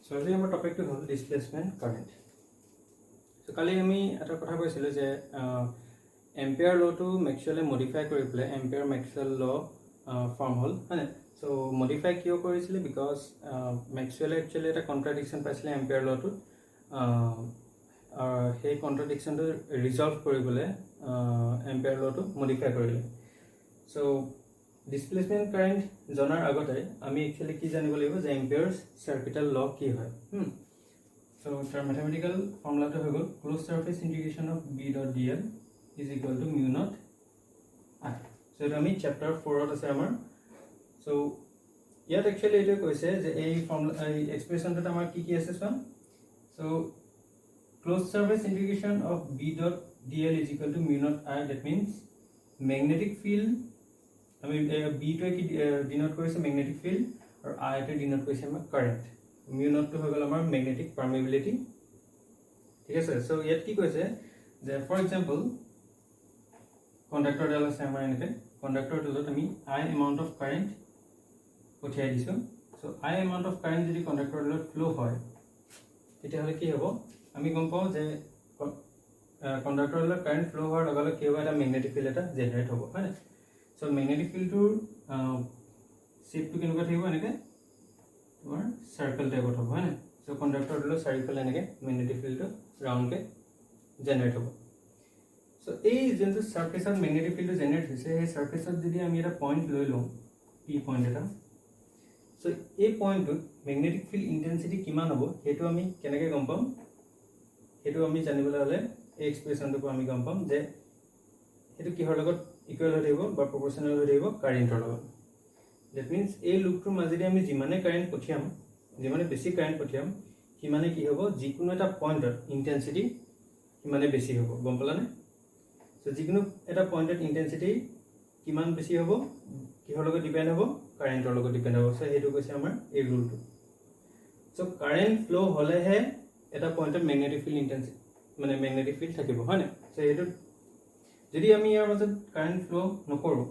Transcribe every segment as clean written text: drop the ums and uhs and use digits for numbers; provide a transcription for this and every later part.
So আজি আমাৰ টপিকটো হ'ল ডিসপ্লেসমেন্ট কাৰেন্ট। সো কালি আমি এটা কথা কৈছিলো যে এম্পিয়াৰ লটো ম্যাক্সওয়েলে মডিফাই কৰি পেলাই এম্পিয়াৰ ম্যাক্সওয়েল ল ফৰ্ম হ'ল হয়নে। সো মডিফাই কিয় কৰিছিলে বিকজ ম্যাক্সওয়েলে একচুয়ালি এটা কন্ট্ৰাডিকশন পাইছিলে এম্পিয়াৰ লটো সেই কন্ট্ৰাডিকশনটো ৰিজলভ কৰিবলৈ এম্পিয়াৰ লটো মডিফাই কৰিলে। সো ডিসপ্লেসমেন্ট কারেন্ট জানার আগতে আমি একচুয়ালি কি জানিব লাগিব যে এম্পিয়ার্স সার্কিটাল ল কি হয়। সো তার ম্যাথমেটিক্যাল ফর্মুলাটো হৈ গল close surface integration of b dot dl is equal to mu naught i। So এটা আমি চ্যাপ্টার 4 আছে আমাৰ। সো ইয়াত একচুয়ালি এটা কৈছে যে এই ফৰ্মুলা এই এক্সপ্ৰেশনটো আমাৰ কি আছে চোন। So close surface integration of b dot dl is equal to mu naught i, that means magnetic field আমি বি টো কি ডিনোট কৰিছে ম্যাগনেটিক ফিল্ড আৰু আই টো ডিনোট কৰিছে আমাৰ কাৰেন্ট। মিউ নট টো হৈ গল আমাৰ ম্যাগনেটিক পাৰমিবিলিটি, ঠিক আছে। সো ইয়াত কি কৈছে যে ফৰ এক্সাম্পল কন্ডাক্টৰ ডাল আছে আমাৰ এনেকে, কন্ডাক্টৰ ডালত আমি আই এমাউন্ট অফ কাৰেন্ট পঠিয়াই দিছো। So I amount of current যদি কন্ডাক্টৰ ডালত ফ্লো হয় তেতিয়া হলে কি হ'ব আমি গম পাওঁ যে কন্ডাক্টৰ ডালত কাৰেন্ট ফ্লো হোৱাৰ লগে লগে কি হ'ব এটা ম্যাগনেটিক ফিল্ড এটা জেনাৰেট হ'ব হয় না। সো ম্যাগনেটিক ফিল্ডটোৰ শেপটো কেনেকুৱা থাকিব এনেকে তোমাৰ সাৰ্কেল টাইপত হ'ব হয় না। সো কন্ডাক্টৰ ডালৰ চাৰিওফালে এনেকে ম্যাগনেটিক ফিল্ডটো ৰাউন্ডকে জেনাৰেট হ'ব। সো এই যোনটো সাৰফেসত ম্যাগনেটিক ফিল্ডটো জেনাৰেট হৈছে সেই সারফেসত যদি আমি এটা পয়েন্ট লৈ লওঁ পি পয়েন্ট এটা, সো এই পয়েন্টটোত ম্যাগনেটিক ফিল্ড ইন্টেন্সিটি কিমান হ'ব সেইটো আমি কেনেকৈ গম পাম, সেইটো আমি জানিবলৈ হ'লে এই এক্সপ্ৰেশনটোৰ পৰা আমি গম পাম যে সেইটো কিহৰ লগত ইকুৱেল হৈ থাকিব বা প্ৰপৰ্শনাল হৈ থাকিব কাৰেন্টৰ লগত। দ্যাট মিন্স এই লুপটোৰ মাজেদি আমি যিমানে কারেন্ট পঠিয়াম, যিমানে বেছি কারেন্ট পঠিয়াম সিমানে কি হ'ব যিকোনো এটা পয়েন্টত ইন্টেন্সিটি সিমানে বেছি হ'ব, গম পালানে। সো যিকোনো এটা পয়েন্টত ইন্টেন্সিটি কিমান বেছি হ'ব কিহৰ লগত ডিপেন্ড হ'ব, কাৰেন্টৰ লগত ডিপেন্ড হ'ব। সো সেইটো কৈছে আমাৰ এই ৰুলটো। সো কারেন্ট ফ্লো হলেহে এটা পয়েন্টত ম্যাগনেটিক ফিল্ড ইন্টেন্সিটি মানে ম্যাগনেটিক ফিল্ড থাকিব হয় না। সো সেইটো যদি আমি ইয়াৰ মাজত কাৰেন্ট ফ্লো নকৰোঁ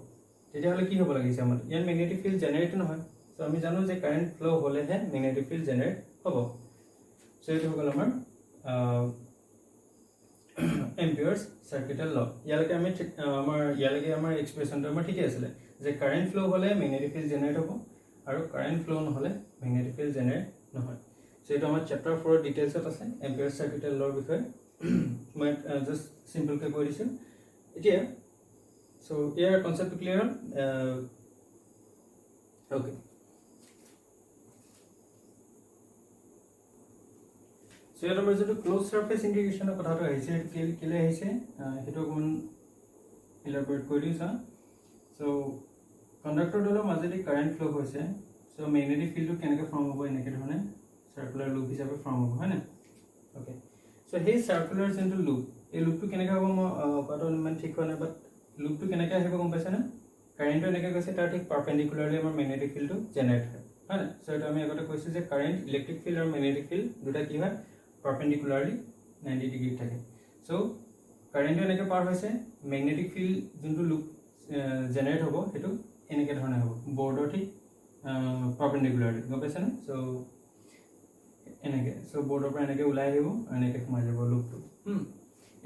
তেতিয়াহ'লে কি হ'ব লাগিছে আমাৰ ইয়াৰ ম্যাগনেটিক ফিল্ড জেনাৰেট নহয়। সো আমি জানো যে কাৰেন্ট ফ্লো হলেহে ম্যাগনেটিক ফিল্ড জেনাৰেট হ'ব। সো এইটো হৈ গ'ল আমাৰ এম্পিয়াৰ্স সাৰ্কিটাল ল। ইয়ালৈকে আমি আমাৰ এক্সপ্ৰেশনটো আমাৰ ঠিকই আছিলে যে কাৰেন্ট ফ্লো হলে ম্যাগনেটিক ফিল্ড জেনাৰেট হ'ব আৰু কাৰেন্ট ফ্লো নহলে ম্যাগনেটিক ফিল্ড জেনাৰেট নহয়। সো এইটো আমাৰ চ্যাপ্টাৰ 4 ডিটেইলছত আছে এম্পিয়াৰ্স সাৰ্কিটাল লৰ বিষয়ে। মই জাস্ট সিম্পলকৈ কৈ দিছোঁ এতিয়া। সো ইয়াৰ কনসেপ্ট ক্লিয়াৰ হ'ল ওকে। সো ইয়াত আমাৰ যেটো ক্লোজ সাৰফেস ইন্টিগ্ৰেশনৰ কথাটো আহিছে কেলে আহিছে সেইটো অকমান ইলাবৰেট কৰি দিছা। সো কন্ডাক্টৰ ডালৰ মাজেদি কাৰেন্ট ফ্লো হৈছে, সো ম্যাগনেটিক ফিল্ডটো কেনেকৈ ফৰ্ম হ'ব এনেকৈ ধৰণে সাৰ্কুলাৰ লুপ হিচাপে ফৰ্ম হ'ব হয় না। ওকে, সো সেই সাৰ্কুলাৰ যেটো লুপ এই লুপটো কেনেকৈ হ'ব মই কথাটো ইমান ঠিক হোৱা নাই, বাট লুপটো কেনেকৈ আহিব গম পাইছা না। কাৰেন্টটো এনেকৈ গৈছে তাৰ ঠিক পাৰপেন্ডিকুলাৰলি আমাৰ ম্যাগনেটিক ফিল্ডটো জেনাৰেট হয় হয় না। সো এটা আমি আগতে কৈছোঁ যে কাৰেন্ট ইলেক্ট্ৰিক ফিল্ড আৰু ম্যাগনেটিক ফিল্ড দুটা কি হয় পাৰপেন্ডিকুলাৰলি 90 ডিগ্ৰী থাকে। সো কাৰেন্টটো এনেকৈ পাৰ হৈছে ম্যাগনেটিক ফিল্ড যোনটো লুপ জেনাৰেট হ'ব সেইটো এনেকৈ ধৰণে হ'ব বৰ্ডৰ ঠিক পাৰপেন্ডিকুলাৰলি, গম পাইছা না। সো এনেকৈ সো বৰ্ডৰ পৰা এনেকৈ ওলাই আহিব আৰু এনেকৈ সোমাই যাব লুপটো।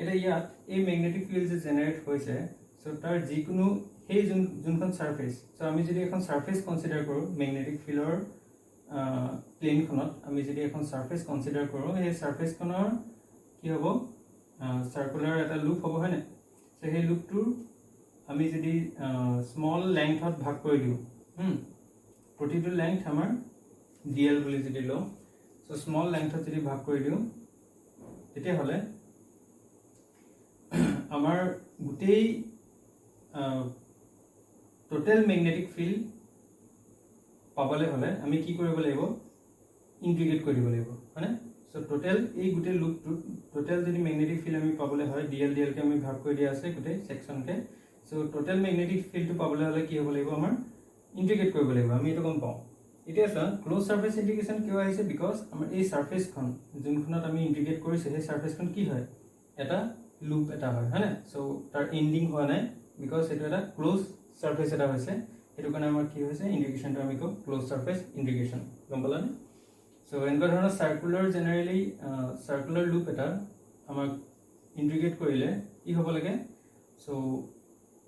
এটা ইয়াত এই ম্যাগনেটিক ফিল্ড যে জেনাৰেট হৈছে সো তাৰ যিকোনো সেই যোনখন সাৰফেস, সো আমি যদি এখন সাৰফেস কনসিডাৰ কৰোঁ ম্যাগনেটিক ফিল্ডৰ প্লেনখনত আমি যদি এখন সাৰফেস কনসিডাৰ কৰোঁ সেই সাৰফেসখনৰ কি হ'ব সাৰ্কুলাৰ এটা লুপ হ'ব হয় না। সো সেই লুপটোৰ আমি যদি স্মল লেংথত ভাগ কৰি দিওঁ প্ৰতিটো লেংথ আমাৰ dl বুলি যদি লওঁ, সো স্মল লেংথত যদি ভাগ কৰি দিওঁ তেতিয়াহ'লে আমাৰ গোটেই টোটাল ম্যাগনেটিক ফিল্ড পাবলৈ হ'লে আমি কি কৰিব লাগিব ইন্টিগ্ৰেট কৰিব লাগিব হয়নে। সো টোটাল এই গোটেই লুপটোত টোটাল যদি ম্যাগনেটিক ফিল্ড আমি পাবলৈ হয় dl কে আমি ভাগ কৰি দিয়া আছে গোটেই সেকশনকে। সো টোটাল ম্যাগনেটিক ফিল্ডটো পাবলৈ হ'লে কি হ'ব লাগিব আমাৰ ইন্টিগ্ৰেট কৰিব লাগিব, আমি এইটো গম পাওঁ। এতিয়া চোৱা ক্লোজ সাৰফেস ইন্টিগ্ৰেশন কিয় আহিছে বিকজ আমাৰ এই সাৰফেসখন যোনখনত আমি ইন্টিগ্ৰেট কৰিছোঁ সেই সাৰফেসখন কি হয় এটা লুপ এটা হয় হয়নে। সো তাৰ এন্ডিং হোৱা নাই বিকজ এইটো এটা ক্লোজ সাৰফেস এটা হৈছে, সেইটো কাৰণে আমাৰ কি হৈছে ইন্টিগ্ৰেশনটো আমি কওঁ ক্লোজ সাৰফেস ইন্টিগ্ৰেশন, গম পালানে। So এনেকুৱা ধৰণৰ সাৰ্কুলাৰ জেনাৰেলি সাৰ্কুলাৰ লুপ এটা আমাক ইন্টিগ্ৰেট কৰিলে কি হ'ব লাগে সো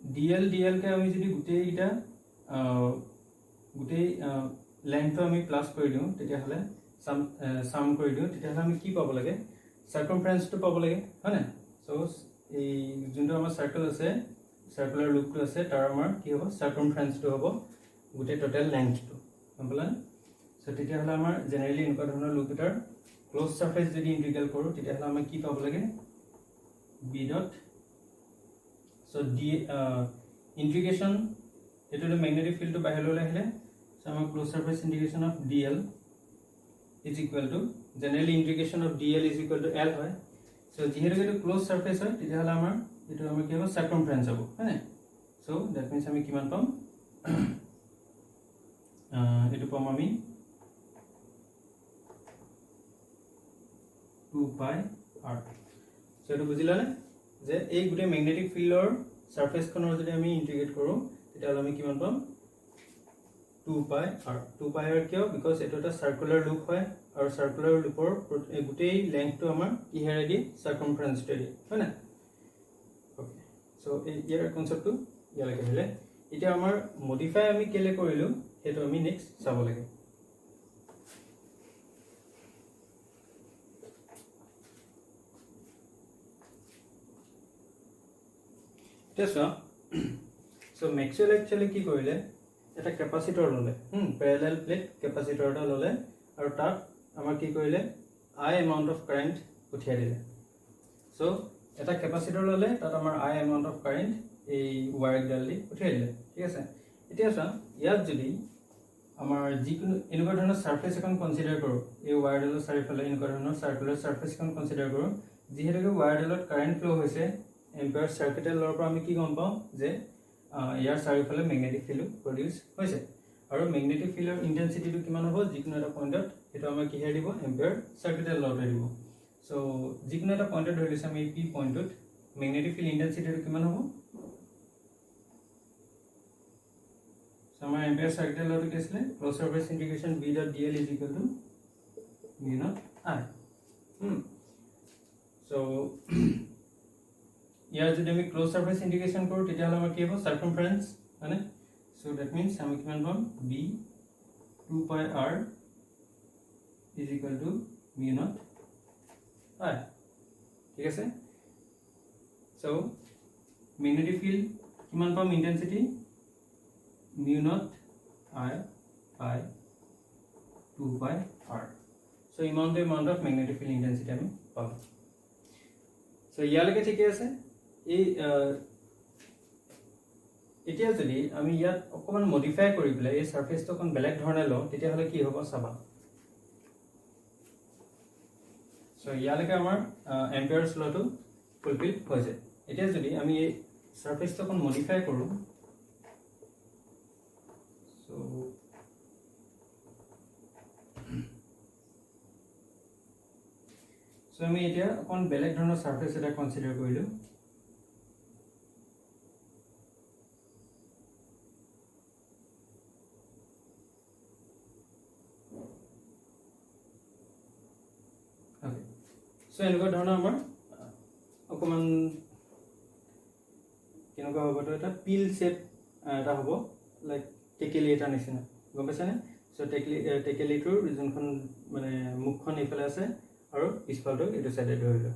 dl কে আমি যদি গোটেইটা গোটেই লেন্থটো আমি প্লাস কৰি দিওঁ তেতিয়া হলে সাম কৰি দিওঁ তেতিয়া হলে আমি কি পাব লাগে সাৰ্কামফাৰেন্সটো পাব লাগে হয় না সো এই যোনটো আমাৰ সাৰ্কেল আছে সাৰ্কুলাৰ লুপটো আছে তাৰ আমাৰ কি হ'ব সাৰ্কামফাৰেন্সটো হ'ব গোটেই টোটাল লেন্থটো বুজিলা সো তেতিয়া হলে আমাৰ জেনাৰেলি এনেকুৱা ধৰণৰ লুপ এটাৰ ক্লোজ সাৰফেস যদি ইন্টিগ্ৰেল কৰো তেতিয়া হলে আমি কি পাব লাগে b dot so d integration into the magnetic field to bahelo lahile so our closed surface integration of dl is equal to generally integration of dl is equal to l hoy so jehetu etu closed surface hoy tete hala amar etu amar ki hobo circumference hobo hai so that means ami kiman pam etu pam ami 2 pi r so etu bujila na je ei gute magnetic field or surface খনৰ যদি আমি ইন্টিগ্ৰেট কৰো তেতিয়া আমি কিমান পাম 2 pi r 2 pi r কিয় because এটো এটা সাৰ্কুলাৰ লুপ হয় আৰু সাৰ্কুলাৰ লুপৰ গোটেই লেন্থটো আমাৰ কি হেৰে দি সাৰ্কামফাৰেন্সটো দি হয় না ওকে সো ইয়াৰ কনসেপ্টটো ইয়ালৈকে হলে এতিয়া আমাৰ মডিফাই আমি কেলে কৰিলো হেতু আমি নেক্সট চাব লাগে so Maxwell actually কি কৰিলে এটা ক্যাপাসিটৰ ললে প্যাৰালাল প্লেট ক্যাপাসিটৰ এটা ললে আৰু তাত আমাৰ কি কৰিলে I amount of current উঠিয়াই দিলে so এটা ক্যাপাসিটৰ ললে তাত আমাৰ I amount of current এই ওয়্যাৰ ডালি উঠিয়াই দিলে ঠিক আছে এতিয়া চা ইয়াত যদি আমাৰ যিকোনো এনেকুৱা ধৰণৰ সাৰফেস এখন কনসিডাৰ কৰো এই ওয়্যাৰ ডালৰ চাৰিফালে এনেকুৱা ধৰণৰ সাৰ্কুলাৰ সাৰফেস এখন কনসিডাৰ কৰো যিহেতুকে ওয়্যাৰ ডালত কাৰেন্ট ফ্লো হৈছে এম্পিয়াৰ সাৰ্কিটেল লৰ পৰা আমি কি গম পাওঁ যে ইয়াৰ চাৰিফালে ম্যাগনেটিক ফিল্ড প্ৰডিউস হৈছে আৰু ম্যাগনেটিক ফিল্ডৰ ইন্টেন্সিটিটো কিমান হ'ব যিকোনো এটা পইণ্টত এটা আমাৰ কি হেৰি দিব এম্পিয়াৰ সাৰ্কিটেল লৰে দিব সো যিকোনো এটা পইণ্টত ধৰিছে আমি p পইণ্টত ম্যাগনেটিক ফিল্ড ইন্টেন্সিটিটো কিমান হ'ব সো আমাৰ এম্পিয়াৰ সাৰ্কিটেল লৰটো কি আছিল close surface integration b dot dl is equal to mu naught I so ইয়াৰ যদি আমি ক্লোজ সাৰফেস ইন্টিগ্ৰেশন কৰো তেতিয়া হলে আমাৰ কি হ'ব সার্কামফারেন্স মানে সো দ্যাট মিন্স আমি কিমান পাম b 2 pi r is equal to mu naught I ঠিক আছে সো ম্যাগনেটিক ফিল্ড কিমান পাম intensity mu naught I by 2 pi r so amount of magnetic field intensity আমি পাম সো ইয়ালৈকে ঠিকই আছে এই এতিয়া যদি আমি ইয়াত অকমান মডিফাই কৰি পেলাই এই সাৰফেসটো কোন বেলেগ ধৰণে লওঁ তেতিয়া হলে কি হ'ব চাবা সো ইয়ালৈকে আমাৰ এম্পিয়াৰছ লটো ফুলফিল হৈ যায় এতিয়া যদি আমি এই সাৰফেসটো কোন মডিফাই কৰো সো সো আমি এতিয়া কোন বেলেগ ধৰণৰ সাৰফেস এটা কনসিডাৰ কৰিলো ওকে সো এনেকুৱা ধৰণৰ আমাৰ অকমান কেনেকুৱা হ'ব তো এটা পিল শেপ এটা হ'ব লাইক টেকেলি এটা নিচিনা গম পাইছানে সো টেকেলিটোৰ যোনখন মানে মুখখন এইফালে আছে আৰু পিছফালটো এটো সাইডে ধৰিলো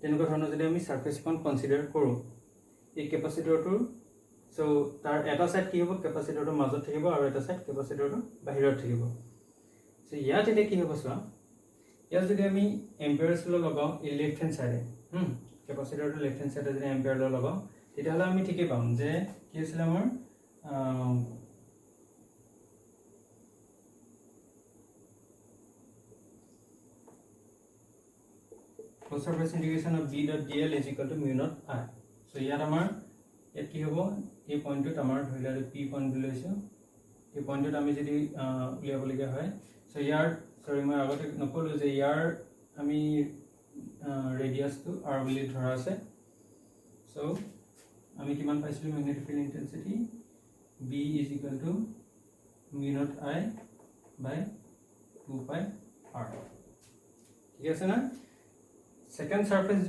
তেনেকুৱা ধৰণৰ যদি আমি সাৰফেসখন কনসিডাৰ কৰো এই ক্যাপাসিটৰটোৰ সো তাৰ এটা সাইড কি হ'ব ক্যাপাসিটৰটোৰ মাজত থাকিব আৰু এটা সাইড ক্যাপাসিটৰটো বাহিৰত থাকিব সো ইয়াত এটা কি হ'ব চোৱা ইয়াত যদি আমি এম্পিয়াৰছ ল লগাও এই লেফট হ্যান্ড সাইডে ক্যাপাসিটৰটো লেফট হ্যান্ড সাইডে যদি এম্পিয়াৰ ল লগাও তেতিয়াহলে আমি ঠিকই পাম যে কি আছিল আমাৰ closed surface integration of b dot dl is equal to mu naught I so ইয়াত আমাৰ ইয়াত কি হ'ব এই পইণ্টত আমাৰ ধৰিলা p পইণ্ট লৈছো এই পইণ্টত আমি যদি উলিয়াব লগা হয় সো ইয়াৰ সৰি মই আগতে নকলো যে ইয়াৰ আমি ৰেডিয়াসটো r বুলি ধৰা আছে সো আমি কিমান পাইছিলো magnetic field intensity b is equal to mu naught I by 2 pi r ঠিক আছে না সেকেন্ড সারফেস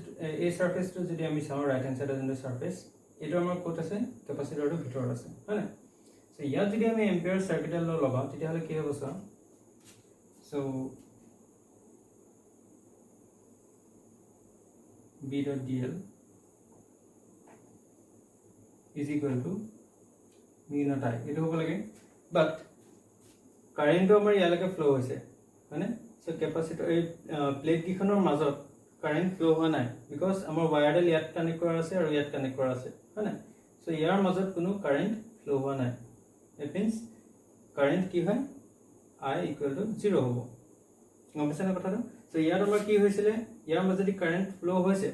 এই সারফেসটো যদি আমি চাওঁ ৰাইট হ্যান্ড সাইডৰ যোনটো সাৰফেস এইটো আমাৰ ক'ত আছে কেপাচিটৰটো ভিতৰত আছে হয় না সো ইয়াত যদি আমি এম্পিয়াৰ সাৰ্কিটেল ল লগাওঁ তেতিয়াহ'লে কি হ'ব চাওঁ so B dot dl is equal to mu naught I এইটো হ'ব লাগে বাট কাৰেণ্টটো আমাৰ ইয়ালৈকে ফ্লো হৈছে মানে সো কেপাচিটৰ এই প্লেট কিখনৰ মাজত কাৰেণ্ট ফ্লো হোৱা নাই বিকজ আমাৰ ৱায়াৰডাল ইয়াত কানেক্ট কৰা আছে আৰু ইয়াত কানেক্ট কৰা আছে হয় না সো ইয়াৰ মাজত কোনো কাৰেণ্ট ফ্লো হোৱা নাই ইট মিন্স কাৰেণ্ট কি হয় I equal to 0 হ'ব গম পাইছে না কথাটো সো ইয়াত আমাৰ কি হৈছিলে ইয়াৰ মাজেদি কাৰেণ্ট ফ্লো হৈছে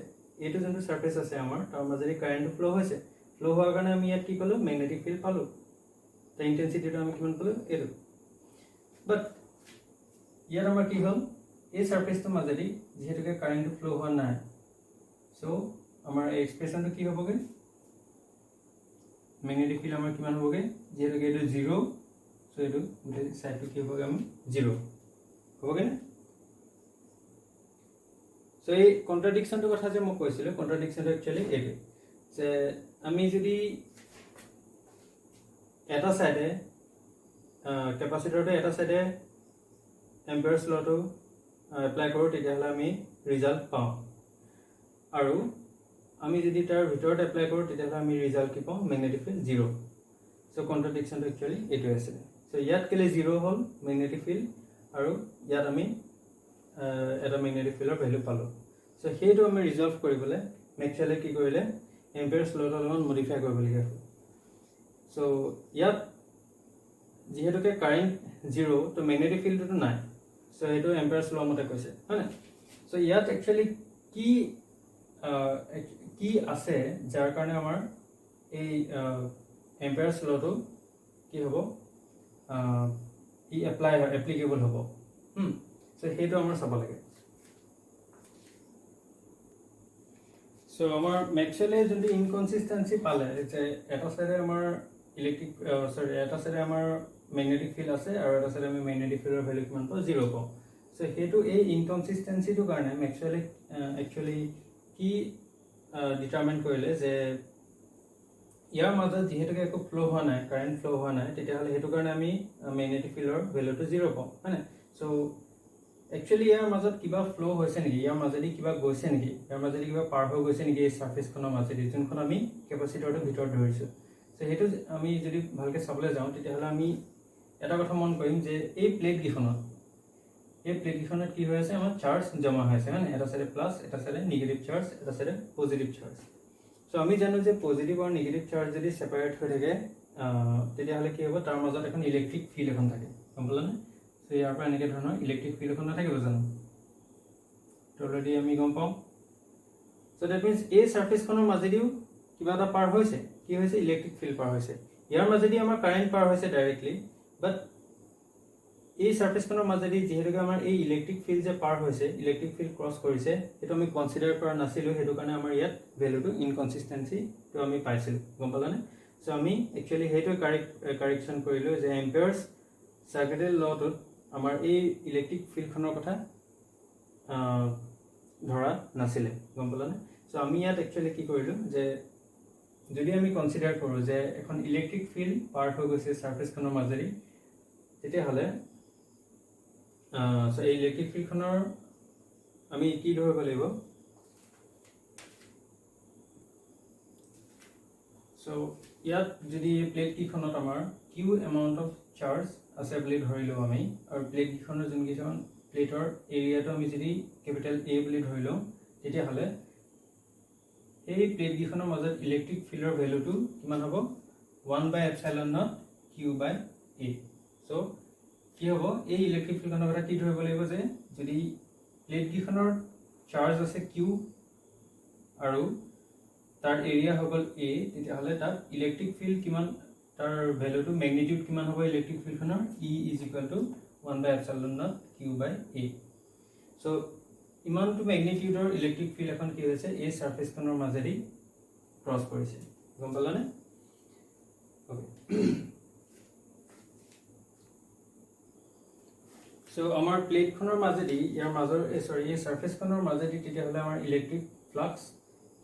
এইটো যোনটো সাৰফেস আছে আমাৰ তাৰ মাজেদি কাৰেণ্ট ফ্লো হৈছে ফ্লো হোৱাৰ কাৰণে আমি ইয়াত কি কলো ম্যাগনেটিক ফিল্ড পালো তাৰ ইন্টেন্সিটিটো আমি কিমান পালো এইটো বাট ইয়াত আমাৰ কি হ'ল এই সাৰফেসটো মাজেদি যেহেতুকে কাৰেণ্ট ফ্লো হোৱা নাই সো আমাৰ এই এক্সপ্ৰেছনটো কি হ'বগে ম্যাগনেটিক ফিল্ড আমাৰ কিমান হ'বগে যেহেতুকে এইটো 0 সো এইটো গোটেই সাইডটো কি হ'বগে আমি 0 হ'বগে না সো এই কন্ট্ৰাডিকশনটো কথা যে মই কৈছিল কন্ট্ৰাডিকশনটো একচুয়ালি এইটো যে আমি যদি এটা সাইডে কেপাচিটৰটো এটা সাইডে এম্পিয়াৰছ লটো এপ্লাই কৰো তেতিয়াহ'লে আমি ৰিজাল্ট পাওঁ আৰু আমি যদি তাৰ ভিতৰত এপ্লাই কৰো তেতিয়াহ'লে আমি ৰিজাল্ট কি পাওঁ ম্যাগনেটিক ফিল্ড 0 সো কন্ট্ৰাডিকশনটো একচুয়ালি এইটো আছে সো ইয়াত কেলে 0 হ'ল ম্যাগনেটিক ফিল্ড আৰু ইয়াত আমি এটা ম্যাগনেটিক ফিল্ডৰ ভ্যালু পালো সো হেইটো আমি ৰিজলভ কৰিবলৈ মেক্সৱেলে কি কৰিলে এম্পিয়াৰছ লটো অলপমান মডিফাই কৰিবলগীয়া হ'ল সো ইয়াত যেহেতুকে কাৰেণ্ট 0 তো ম্যাগনেটিক ফিল্ডটো নাই সো এইটো এম্পিয়াৰছ ল মতে কৈছে হয় না সো ইয়াত একচুয়ালি কি আছে যাৰ কাৰণে আমাৰ এই এম্পিয়াৰছ লটো কি হ'ব ই এপ্লিকেবল হ'ব সো হেইটো আমাৰ চাব লাগে সো আমাৰ মেক্সৱেলে যোনটো ইনকনসিস্টেন্সি পালে যে এটা সাইডে আমাৰ ইলেক্ট্ৰিক এটা সাইডে আমাৰ ম্যাগনেটিক ফিল্ড আছে আৰু এটা সাইডে আমি ম্যাগনেটিক ফিল্ডৰ ভ্যালু কিমান পাওঁ 0 পাওঁ সো হেতু এই ইনকনসিস্টেন্সিটো কাৰণে মেক্সৱেলে একচুয়ালি কি ডিটাৰমাইন কৰিলে যে ইয়াৰ মাজত যেহেতুকে একো ফ্লো হোৱা নাই কাৰেণ্ট ফ্লো হোৱা নাই তেতিয়াহ'লে হেতু কাৰণে আমি ম্যাগনেটিক ফিল্ডৰ ভ্যালুটো 0 পাওঁ হয় না সো একচুয়ালি ইয়াৰ মাজত কিবা ফ্লো হৈছে নেকি ইয়াৰ মাজেদি কিবা গৈছে নেকি ইয়াৰ মাজেদি কিবা পাৰ হৈ গৈছে নেকি এই সাৰফেসখনৰ মাজেদি যোনখন আমি কেপাচিটৰটো ভিতৰত ধৰিছো সো হেতু আমি যদি ভালকে চাবলৈ যাওঁ তেতিয়াহ'লে আমি এটা কথা মন কৰিম যে এই প্লেট কিখনত কি হৈ আছে আমাৰ চাৰ্জ জমা হৈ আছে মানে এটা সাইডে প্লাস এটা সাইডে নেগেটিভ চাৰ্জ এটা সাইডে পজিটিভ চাৰ্জ সো আমি জানো যে পজিটিভ আৰু নেগেটিভ চাৰ্জ যদি সেপাৰেট হৈ থাকে তেতিয়াহ'লে কি হ'ব তাৰ মাজত এখন ইলেক্ট্ৰিক ফিল্ড এখন থাকে গম পালানে সো ইয়াৰ পৰা এনেকে ধৰণৰ ইলেক্ট্ৰিক ফিল্ড এখন নাথাকিব জানো তো অলৰেডি আমি গম পাওঁ সো দ্যাট মিন্স এই সাৰফেসখনৰ মাজেদিও কিবা এটা পাৰ হৈছে কি হৈছে ইলেক্ট্ৰিক ফিল্ড পাৰ হৈছে ইয়াৰ মাজেদি আমাৰ কাৰেণ্ট পাৰ হৈছে ডাইৰেক্টলি বাট এই সাৰফেসখনৰ মাজেদি যেহেতুকে আমাৰ এই ইলেক্ট্ৰিক ফিল্ড যে পাৰ হৈছে ইলেক্ট্ৰিক ফিল্ড ক্ৰছ কৰিছে সেইটো আমি কনসিডাৰ কৰা নাছিলো হেতু কাৰণে আমাৰ ইয়াত ভ্যালুটো ইনকনসিস্টেন্সি তো আমি পাইছিল গম পালানে সো আমি একচুয়ালি হেতু কাৰেকচন কৰিলো যে এম্পিয়াৰছ সাৰ্কিটেল লটোত আমাৰ এই ইলেক্ট্ৰিক ফিল্ডখনৰ কথা ধৰা নাছিলে গম পালানে সো আমি ইয়াত একচুয়ালি কি কৰিলো যে যদি আমি কনসিডাৰ কৰো যে এখন ইলেক্ট্ৰিক ফিল্ড পাৰ হৈ গৈছে সাৰফেসখনৰ মাজেদি তেতিয়াহ'লে সো এই ইলেক্ট্ৰিক ফিল্ডখনৰ আমি কি ধৰিব লাগিব সো ইয়াত যদি প্লেট কিখনত আমাৰ কিউ এমাউন্ট অফ চাৰ্জ আছে বুলি ধৰিলো আমি আৰু প্লেট কিখনৰ যোন কিছুমান প্লেটৰ এৰিয়াটো আমি যদি কেপিটেল A বুলি ধৰিলো তেতিয়াহ'লে এই প্লেট কিখনৰ মাজত ইলেক্ট্ৰিক ফিল্ডৰ ভ্যালুটো কিমান হ'ব 1/epsilon0 q/a সো কি হ'ব এই ইলেক্ট্ৰিক ফিল্ডখনৰ কথা কি ধৰিব লাগিব যে যদি প্লেট কিখনৰ চাৰ্জ আছে q আৰু তাৰ এৰিয়া হ'ল a তেতিয়াহ'লে তাত ইলেক্ট্ৰিক ফিল্ড কিমান তাৰ ভ্যালুটো ম্যাগনিটিউড কিমান হ'ব ইলেক্ট্ৰিক ফিল্ডখনৰ E = 1/epsilon0 q/a সো ইমানটো ম্যাগনিটিউডৰ ইলেক্ট্ৰিক ফিল্ড এখন কি হৈছে এই সাৰফেসখনৰ মাজেদি ক্ৰছ কৰিছে গম পালানে ওকে সো আমাৰ প্লেটখনৰ মাজেদি ইয়াৰ মাজৰ সৰি এই সাৰফেসখনৰ মাজেদি তেতিয়াহ'লে আমাৰ ইলেক্ট্ৰিক ফ্লাক্স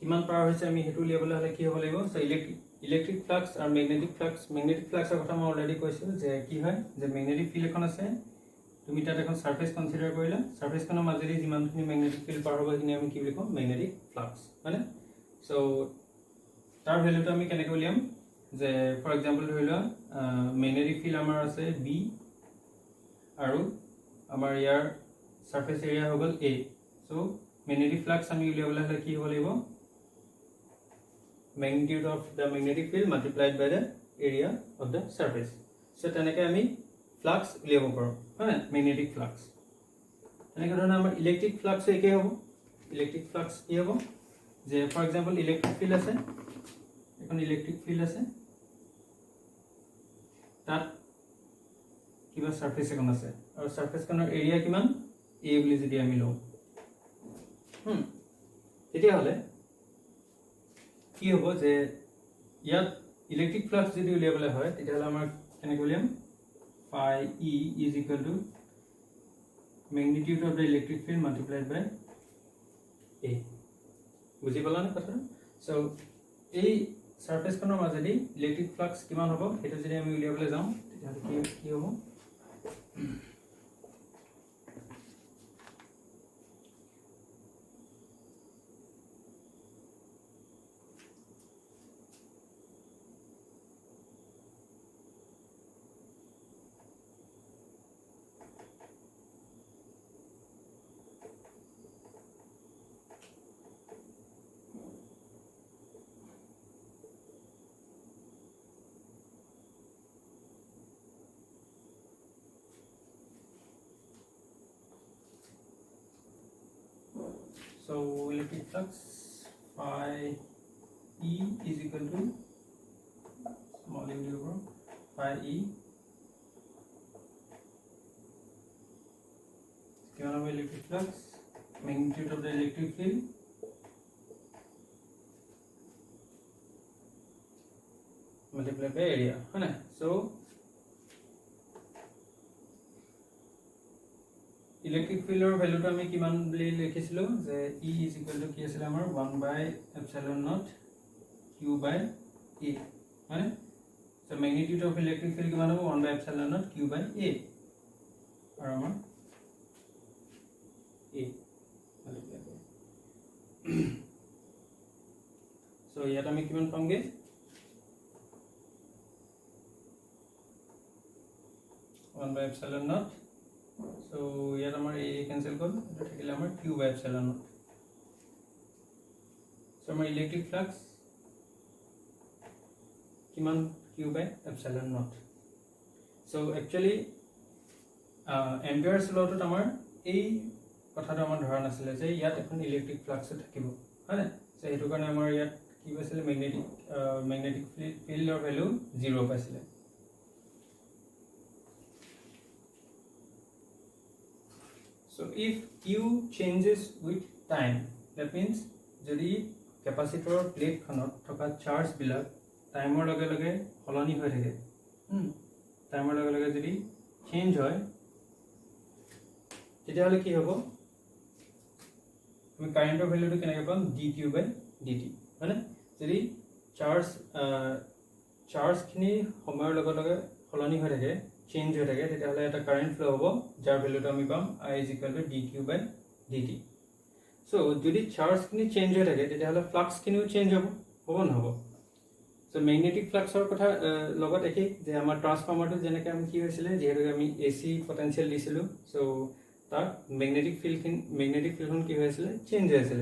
কিমান পাৰ হৈছে আমি হেতু উলিয়াবলৈ হ'লে কি হ'ব লাগিব সো ইলেক্ট্ৰিক ফ্লাক্স আৰু ম্যাগনেটিক ফ্লাক্সৰ কথা মই অলৰেডি কৈছো যে কি হয় যে ম্যাগনেটিক ফিল্ড এখন আছে তুমি তাত এখন সাৰফেস কনসিডাৰ কৰিলা সাৰফেসখনৰ মাজেদি যিমানখিনি ম্যাগনেটিক ফিল্ড পাৰ হ'ব সেইখিনি আমি কি বুলি কম ম্যাগনেটিক ফ্লাক্স মানে সো তাৰ ভ্যালুটো আমি কেনেকৈ উলিয়াম যে ফৰ এক্সাম্পল ধৰি লোৱা ম্যাগনেটিক ফিল্ড আমাৰ আছে বি আৰু আমাৰ ইয়াৰ সাৰফেস এৰিয়া হৈ গ'ল a সো ম্যাগনেটিক ফ্লাক্স আমি উলিয়াবলৈ হ'লে কি হ'ব লাগিব magnitude of the magnetic field multiplied by the area of the surface so তেনেকৈ আমি ফ্লাক্স উলিয়াব পাৰোঁ হয় ম্যাগনেটিক ফ্লাক্স তেনেকৈ ধৰণে আমাৰ ইলেক্ট্ৰিক ফ্লাক্স একে হ'ব ইলেক্ট্ৰিক ফ্লাক্স কি হ'ব যে ফৰ এক্সাম্পল ইলেক্ট্ৰিক ফিল্ড আছে এখন ইলেক্ট্ৰিক ফিল্ড আছে তাত কিবা সাৰফেস এখন আছে আৰু সাৰফেসখনৰ এৰিয়া কিমান a বুলি যদি আমি লওঁ তেতিয়াহ'লে কি হ'ব যে ইয়াত ইলেক্ট্ৰিক ফ্লাক্স যদি উলিয়াবলৈ হয় তেতিয়াহ'লে আমাৰ কেনেকৈ উলিয়াম phi e is equal to magnitude of the electric field multiplied by a বুজি পালা নে কথাটো সো এই সাৰফেসখনৰ মাজেদি ইলেক্ট্ৰিক ফ্লাক্স কিমান হ'ব সেইটো যদি আমি উলিয়াবলৈ যাওঁ তেতিয়াহ'লে কি হ'ব So electric flux phi e is equal to small u over phi e given by electric flux magnitude of the electric field multiplied by area है ना so ইলেক্ট্ৰিক ফিল্ডৰ ভ্যালুটো আমি কিমান বুলি লিখিছিলো যে E is equal to কি আছিল আমাৰ 1/epsilon0 q by a মানে so magnitude of electric field কিমান হ'ব 1/epsilon0 q by a আৰু আমাৰ a সো ইয়াত আমি কিমান পামগে one by epsilon naught so here our a cancel kor eta thakile amar q by epsilon naught so amar electric flux kiman q by epsilon naught so actually amperes law tot amar ei কথা তো আমাৰ ধৰা নাছিলে যে ইয়াত এখন electric flux থাকিব হয় সো হেতু কাৰণে আমাৰ ইয়াত কি কৈছিলে ম্যাগনেটিক ফিল্ডৰ ভ্যালু 0 পাইছিলে so if q changes with time that means যদি ক্যাপাসিটৰৰ প্লেট খনত থকা চাৰ্জ বিলাক টাইমৰ লগে লগে সলনি হৈ থাকে টাইমৰ লগে লগে যদি চেঞ্জ হয় তেতিয়াহলে কি হ'ব আমি কাৰেন্টৰ ভ্যালুটো কেনেকৈ পাম dq by dt মানে যদি চাৰ্জ খিনি সময়ৰ লগে লগে সলনি হৈ থাকে চেঞ্জ হৈ থাকে তেতিয়াহলে এটা কাৰেন্ট ফ্লো হ'ব যাৰ ভ্যালুটো আমি পাম I = dq by dt so যদি চাৰ্জ খিনি চেঞ্জ হৈ থাকে তেতিয়াহলে ফ্লাক্স কিনিও চেঞ্জ হ'ব নহব সো ম্যাগনেটিক ফ্লাক্সৰ কথা লগত একে যে আমাৰ ট্ৰান্সফৰ্মাৰটো যেনেকৈ আমি কি হৈছিল যেহেতু আমি AC পটেনশিয়াল দিছিলো সো তাৰ ম্যাগনেটিক ফিল্ডখন কি হৈছিল চেঞ্জ হৈছিল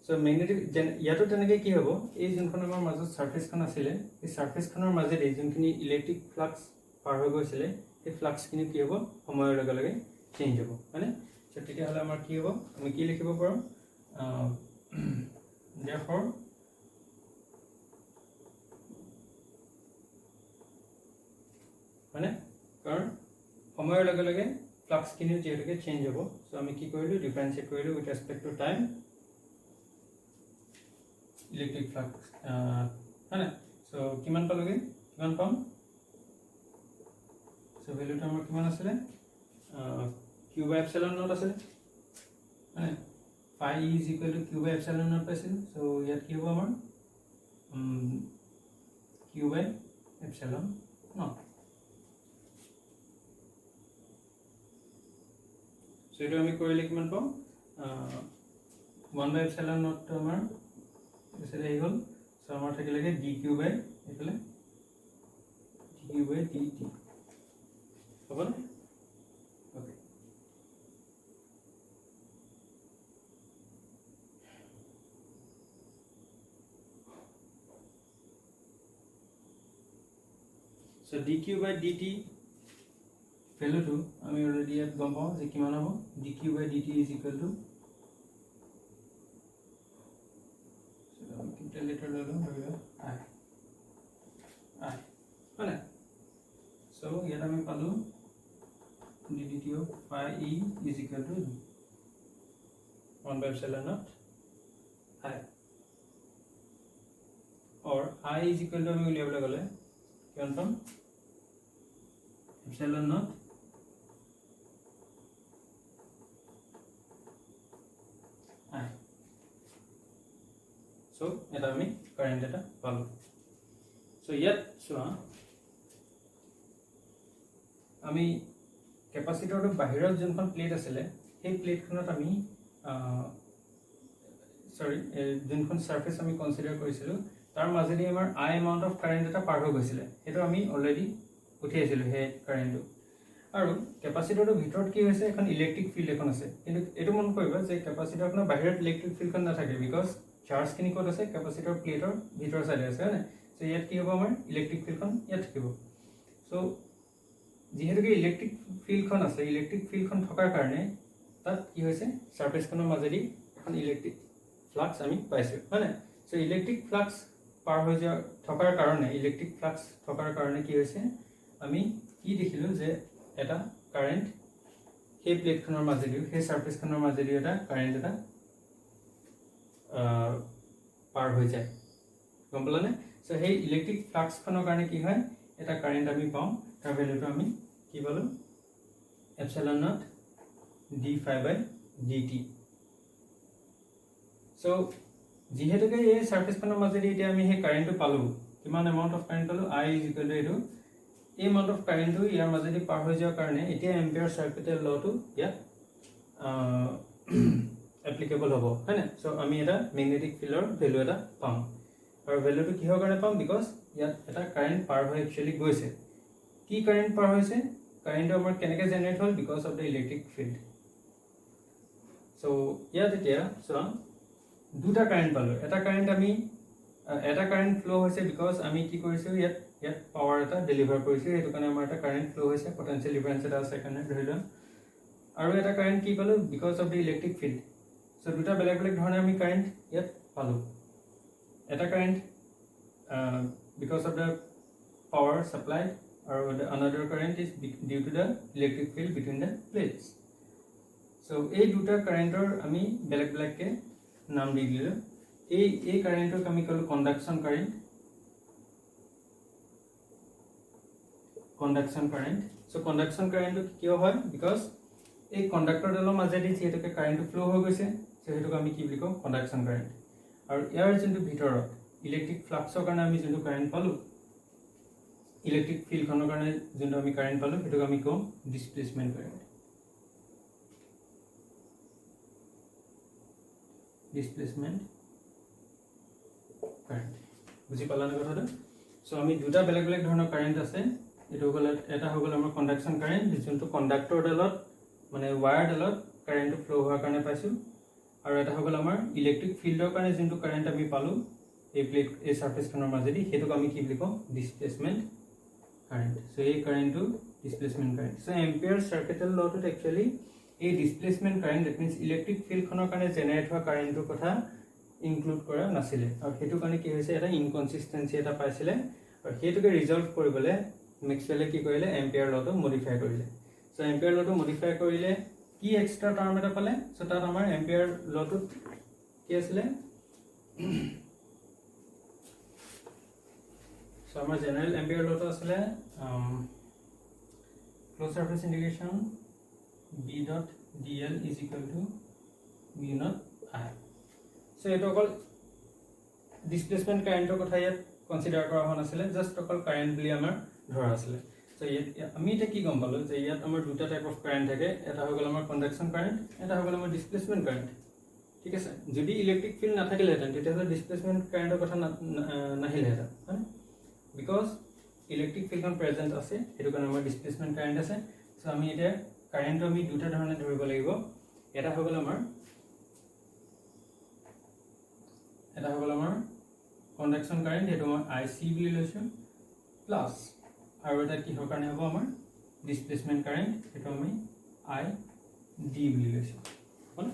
সো ম্যাগনেটিক ইয়াতো তেনেকৈ কি হ'ব এই যোনখন আমাৰ মাজত সাৰফেসখন আছিল এই সাৰফেসখনৰ মাজেদি যোনখিনি ইলেক্ট্ৰিক ফ্লাক্স পাৰ হৈ গৈছিল এই ফ্লাক্স খিনি কি হ'ব সময়ৰ লগে লগে চেঞ্জ হ'ব মানে সো তেতিয়াহলে আমাৰ কি হ'ব আমি কি লিখিব পাৰোঁ therefore মানে কাৰণ সময়ৰ লগে লগে ফ্লাক্স খিনি যেহেতুকে চেঞ্জ হ'ব সো আমি কি কৰিলো ডিফাৰেন্সিয়েট কৰিলো with respect to time electric flux হয় না সো কিমান পালোগে কিমান পাম সো ভ্যালুটো আমাৰ কিমান আছিল q by epsilon naught আছে মানে phi e is equal to q by epsilon naught পাইছিল সো ইয়াত কি হ'ব আমাৰ q by epsilon naught so এটা আমি কৰিলে কিমান পাম 1 by epsilon naught তো আমাৰ এসে এই হল সো আমাৰ থাকিলে dq by এফালে dq by dt হ'ব না okay so dq by dt value to আমি অলরেডি ইয়াত গম পাওঁ যে কিমান হ'ব dq by dt is equal to calculator লৈ লওঁ ধৰিবা i হয় so ইয়াত আমি পালো dt of phi e is equal to 1 by epsilon naught i or I is equal to আমি উলিয়াবলৈ গ'লে কিমান পাম epsilon naught I so এটা আমি কারেন্ট এটা পালো so ইয়াত চোৱা আমি ক্যাপাসিটৰটো বাহিৰত যোনখন প্লেট আছিলে সেই প্লেটখনত আমি যোনখন সাৰফেস আমি কনসিডাৰ কৰিছিলো তাৰ মাজেদি আমাৰ I amount of current এটা পাৰ হৈ গৈছিলে সেইটো আমি অলৰেডি উঠিয়াইছিলো হে কাৰেন্টটো আৰু ক্যাপাসিটৰটো ভিতৰত কি হৈছে এখন ইলেক্ট্ৰিক ফিল্ড এখন আছে কিন্তু এটো মন কৰিবা যে ক্যাপাসিটৰখনৰ বাহিৰত ইলেক্ট্ৰিক ফিল্ডখন নাথাকে বিকজ চাৰ্জ কিনি ক'ত আছে ক্যাপাসিটৰ প্লেটৰ ভিতৰ সাইডে আছে হয় না সো ইয়াত কি হ'ব আমাৰ ইলেক্ট্ৰিক ফিল্ডখন ইয়াত থাকিব সো যেহেতুকে ইলেক্ট্ৰিক ফিল্ডখন আছে ইলেক্ট্ৰিক ফিল্ডখন থকাৰ কাৰণে তাত কি হৈছে সাৰফেসখনৰ মাজেদি এখন ইলেক্ট্ৰিক ফ্লাক্স আমি পাইছো হয় না সো ইলেক্ট্ৰিক ফ্লাক্স পাৰ হৈ যোৱা থকাৰ কাৰণে ইলেক্ট্ৰিক ফ্লাক্স থকাৰ কাৰণে কি হৈছে আমি কি দেখিলো যে এটা কাৰেন্ট সেই প্লেটখনৰ মাজেদি সেই সাৰফেসখনৰ মাজেদি এটা কাৰেন্ট এটা পাৰ হৈ যায় গম পালানে সো সেই ইলেক্ট্ৰিক ফ্লাক্সখনৰ কাৰণে কি হয় এটা কাৰেন্ট আমি পাওঁ তাৰ ভ্যালুটো আমি কি পালো epsilon naught d phi by dt so যেহেতুকে এই সাৰফেসখনৰ মাজেদি এতিয়া আমি সেই কারেন্টটো পালো কিমান এমাউন্ট অফ কারেন্ট পালো I is equal to এটো এই এমাউন্ট অফ কারেন্টটো ইয়াৰ মাজেদি পাৰ হৈ যোৱাৰ কাৰণে এতিয়া এম্পিয়াৰ সার্কিটের লটো ইয়াত applicable হ'ব হয় না সো আমি এটা ম্যাগনেটিক ফিল্ডৰ ভ্যালু এটা পাম আৰু ভ্যালুটো কিহৰ কাৰণে পাম বিকজ ইয়াত এটা কাৰেন্ট পাৰ হৈ একচুয়ালি গৈছে কি কাৰেন্ট পাৰ হৈছে কাৰেন্ট আমাৰ কেনেকৈ জেনাৰেট হ'ল because of the electric field so ইয়াত এতিয়া সো দুটা কাৰেন্ট পালো এটা কাৰেন্ট আমি এটা কাৰেন্ট ফ্লো হৈছে বিকজ আমি কি কৰিছো ইয়াত পাৱাৰ এটা ডেলিভাৰ কৰিছো এটো কাৰণে আমাৰ এটা কাৰেন্ট ফ্লো হৈছে পটেনশিয়াল ডিফাৰেন্স এটা আছে কাৰণে ধৰিলা আৰু এটা কাৰেন্ট কি পালো because of the electric field so দুটা বেলেগ বেলেগ ধৰণে আমি কারেন্ট ইয়াত পালো এটা current because of the power supplied or the another current is due to the electric field between the plates so এই দুটা কাৰেন্টৰ আমি বেলেগ বেলেগ কে নাম দি দিলো এই কারেন্টক আমি কলো conduction current so conduction current কিয় হয় because এই কন্ডাক্টৰ ডালৰ মাজেদি যেহেতুকে কারেন্ট ফ্লো হৈ গৈছে সো হেতুক আমি কি বুলি কওঁ কন্ডাকশন কারেন্ট আৰু ইয়াৰ যোনটো ভিতৰত ইলেক্ট্ৰিক ফ্লাক্সৰ কাৰণে আমি যোনটো কাৰেন্ট পালো ইলেক্ট্ৰিক ফিল্ডখনৰ কাৰণে যোনটো আমি কাৰেন্ট পালো হেতুক আমি কওঁ ডিসপ্লেসমেন্ট কাৰেন্ট বুজি পালানে কথাটো সো আমি দুটা বেলেগ বেলেগ ধৰণৰ কাৰেন্ট আছে এটো হল এটা হল আমাৰ কন্ডাকশন কাৰেন্ট যোনটো কন্ডাক্টৰ ডালত মানে ওয়্যাৰ ডালত কাৰেন্ট ফ্লো হোৱাৰ কাৰণে পাইছো আৰু এটা হল আমাৰ ইলেক্ট্ৰিক ফিল্ডৰ কাৰণে যোনটো কাৰেন্ট আমি পালো এই প্লেট এই সাৰফেসখনৰ মাজেদি হেতুক আমি কি বুলি কওঁ ডিসপ্লেসমেন্ট কাৰেন্ট সো এই কাৰেন্টটো displacement current so ampere circuital লটোত একচুয়ালি এই displacement current that means electric ফিল্ডখনৰ কাৰণে জেনাৰেট হোৱা কাৰেন্টৰ কথা ইনক্লুড কৰা নাছিলে আৰু হেতু কাৰণে কি হৈছে এটা ইনকনসিস্টেন্সি এটা পাইছিলে আৰু হেতুকে ৰিজলভ কৰিবলৈ মেক্সৱেলে কি কৰিলে এম্পিয়াৰ লটো মডিফাই কৰিলে সো এম্পিয়াৰ লটো মডিফাই কৰিলে কি এক্সট্ৰা টাৰ্ম এটা পালে সো তাত আমাৰ এম্পিয়াৰ লটোত কি আছিল সো আমাৰ জেনাৰেল এম্পিয়াৰ লটো আছিল close surface integration B dot dl is equal to mu naught I. So eto okol displacement current er kotha yat consider kora hon asile, just okol current buli amar dhora asile. So ami eta ki gom palo je yat amar duta type of current thake, eta hogol amar conduction current, eta hogol amar displacement current. ঠিক আছে, যদি electric field নাথাকিলেহেঁতেন তেতিয়াহ'লে displacement কাৰেন্টৰ কথা নাহিলেহেঁতেন, হয় because electric ফিল্ডখন present আছে, সেইটো কাৰণে আমাৰ ডিসপ্লেসমেন্ট কাৰেন্ট আছে। সো আমি এতিয়া কাৰেন্ট আমি দুটা ধৰণে ধৰিব লাগিব। এটা হৈ গ'ল আমাৰ কণ্ডাকশন কাৰেন্ট, সেইটো মই IC বুলি লৈছো, প্লাস আৰু এটা কিহৰ কাৰণে হ'ব আমাৰ ডিসপ্লেসমেন্ট কারেন্ট, সেইটো আমি ID বুলি লৈছো, হয়।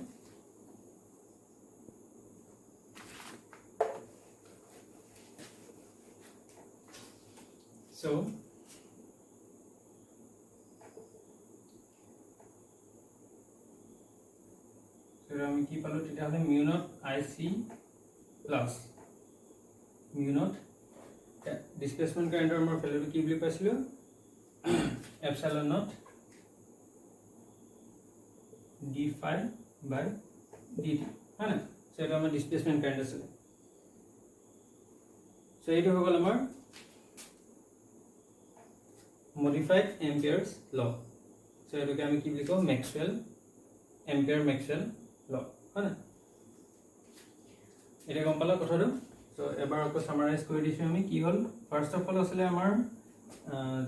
So আমি কি পালো তেতিয়াহ'লে mu not IC plus mu not displacement কাৰেন্টৰ আমাৰ ভ্যালুটো কি বুলি পাইছিলো, এপসাইলন নট d∅/dt, হয় না। সো এটা আমাৰ ডিসপ্লেসমেন্ট কাৰেন্ট আছিল। সো এইটো হৈ গ'ল আমাৰ modified Ampere's law. So এটাকে আমি কি বুলি কওঁ, Maxwell law, হয় না। এটা গম পালা কথাটো। সো এবাৰ আকৌ সামাৰাইজ কৰি দিছো আমি কি হ'ল। ফাৰ্স্ট অফ অল আসলে আমাৰ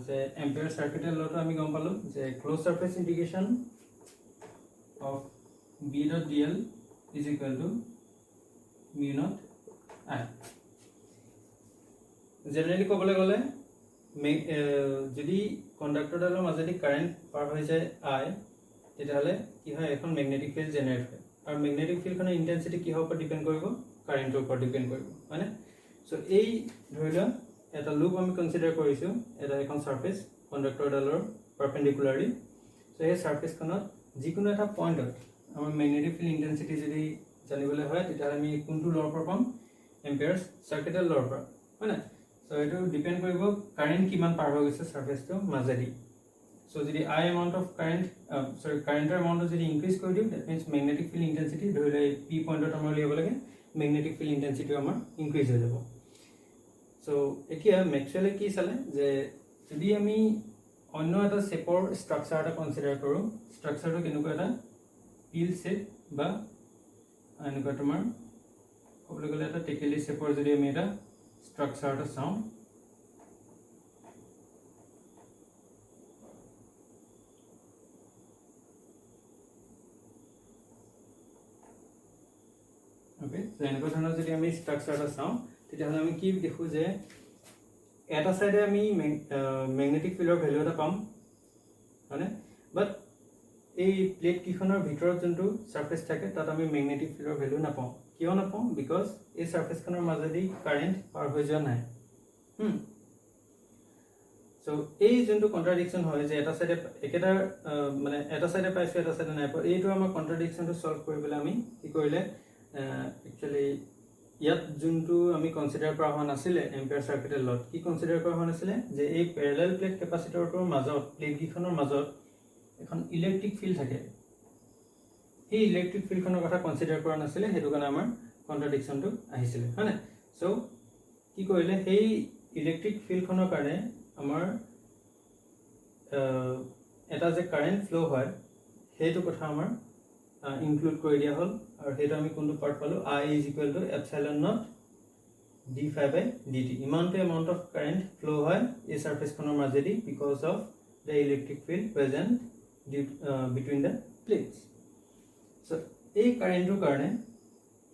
যে এম্পিয়াৰ সাৰ্কিটেৰ লটো আমি গম পালো যে close surface integration of B dot dl is equal to mu naught I. Generally ক'বলৈ গ'লে যদি কণ্ডাক্টৰডালৰ মাজেদি কাৰেন্ট পাৰ হৈ যায় I, তেতিয়াহ'লে কি হয়, এখন ম্যাগনেটিক ফিল্ড জেনাৰেট হয়, আৰু ম্যাগনেটিক ফিল্ডখনৰ ইন্টেন্সিটি কিহৰ ওপৰত ডিপেন্ড কৰিব, কাৰেন্টৰ ওপৰত ডিপেন্ড কৰিব, হয় না। সো এই ধৰি লোৱা এটা লুপ আমি কনসিডাৰ কৰিছো, এটা এখন সাৰফেস কণ্ডাক্টৰডালৰ পাৰপেন্ডিকুলাৰলি। সো এই সাৰফেসখনত যিকোনো এটা পইণ্টত আমাৰ ম্যাগনেটিক ফিল্ড ইন্টেন্সিটি যদি জানিবলৈ হয় তেতিয়াহ'লে আমি কোনটো লৰ পৰা পাম, এম্পিয়াৰ্ছ সাৰ্কিটেৰ লৰ পৰা, হয় না। সো এটো ডিপেন্ড কৰিব কাৰেন্ট কিমান পাৰ হৈ গৈছে সাৰফেসটো মাজেদি। সো যদি I amount of current কাৰেন্টৰ এমাউন্ট যদি ইনক্ৰিজ কৰি দিও, that means magnetic field intensity ধৰি লৈ P পইণ্টত আমাৰ লিয়াব লাগে, ম্যাগনেটিক ফিল্ড ইন্টেন্সিটি আমাৰ ইনক্রিজ হৈ যাব। সো এতিয়া ম্যাক্সওয়েলে কি চালে যে যদি আমি অন্য এটা শেপৰ স্ট্ৰাকচাৰ এটা কনসিডাৰ কৰো, স্ট্ৰাকচাৰটো কেনেকুৱা এটা পিল শেপ বা এনেকুৱা তোমাৰ ক'বলৈ গ'লে এটা টেকেলি শেপৰ যদি আমি এটা স্ট্ৰাকচাৰ এটা চাওঁ, ওকে। সো এনেকুৱা ধৰণৰ যদি আমি স্ট্রাকচার এটা চাওঁ তেতিয়াহ'লে আমি কি দেখো যে এটা সাইডে আমি ম্যাগনেটিক ফিল্ডৰ ভ্যালু এটা পাম, হয়নে। বাট এই প্লেট কিখনৰ ভিতৰত যোনটো সাৰফেস থাকে তাত আমি ম্যাগনেটিক ফিল্ডৰ ভ্যালু নাপাওঁ। কিয় নাপাওঁ, বিকজ এই সাৰফেসখনৰ মাজেদি কাৰেন্ট পাৰ হৈ যোৱা নাই। সো এই যোনটো কন্ট্ৰাডিকশন হয় যে এটা সাইডে একেটা মানে এটা সাইডে পাইছো এটা সাইডে নাই পোৱা, এইটো আমাৰ কন্ট্ৰাডিকশনটো সলভ কৰিবলৈ আমি কি কৰিলে একচুয়ালি ইয়াত যোনটো আমি কনসিডাৰ কৰা হোৱা নাছিলে এম্পিয়াৰ সাৰ্কিটেৰ লট, কি কনসিডাৰ কৰা হোৱা নাছিলে যে এই প্যাৰেলাল প্লেট কেপাসিটৰটোৰ মাজত, প্লেট কিখনৰ মাজত এখন ইলেক্ট্ৰিক ফিল্ড থাকে, এই ইলেক্ট্ৰিক ফিল্ডখনৰ কথা কনসিডাৰ কৰা নাছিলে, সেইটো কাৰণে আমাৰ কন্ট্ৰাডিকশনটো আহিছিলে, হয় না। সো কি কৰিলে, সেই ইলেক্ট্ৰিক ফিল্ডখনৰ কাৰণে আমাৰ এটা যে কাৰেন্ট ফ্লো হয় সেইটো কথা আমাৰ ইনক্লুড কৰি দিয়া হল, আৰু সেইটো আমি কোনটো পাৰ্ট পালো, I is equal to epsilon naught d∅/dt, ইমানটো এমাউন্ট অফ কারেন্ট ফ্লো হয় এই সাৰফেসখনৰ মাজেদি because of the electric field present between the plates. So এই কাৰেন্টৰ কাৰণে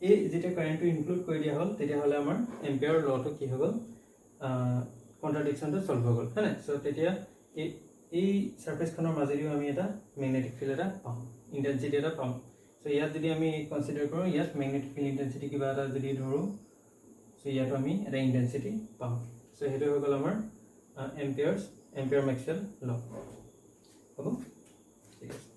এই যেতিয়া কাৰেন্টটো ইনক্লুড কৰি দিয়া হল তেতিয়াহ'লে আমাৰ এম্পিয়াৰ লটো কি হৈ গ'ল, কন্ট্ৰাডিকশনটো সলভ হৈ গ'ল, হয় না। সো তেতিয়া এই সাৰফেসখনৰ মাজেদিও আমি এটা ম্যাগনেটিক ফিল্ড এটা পাম, ইন্টেন্সিটি এটা পাম। সো ইয়াত যদি আমি কনসিডাৰ কৰোঁ, ইয়াত ম্যাগনেটিক ফিল্ড ইন্টেন্সিটি কিবা এটা যদি ধৰো, সো ইয়াতো আমি এটা ইন্টেন্সিটি পাম। সো সেইটো হৈ গ'ল আমাৰ এম্পিয়াৰ ম্যাক্সওয়েল ল, হ'ব, ঠিক আছে।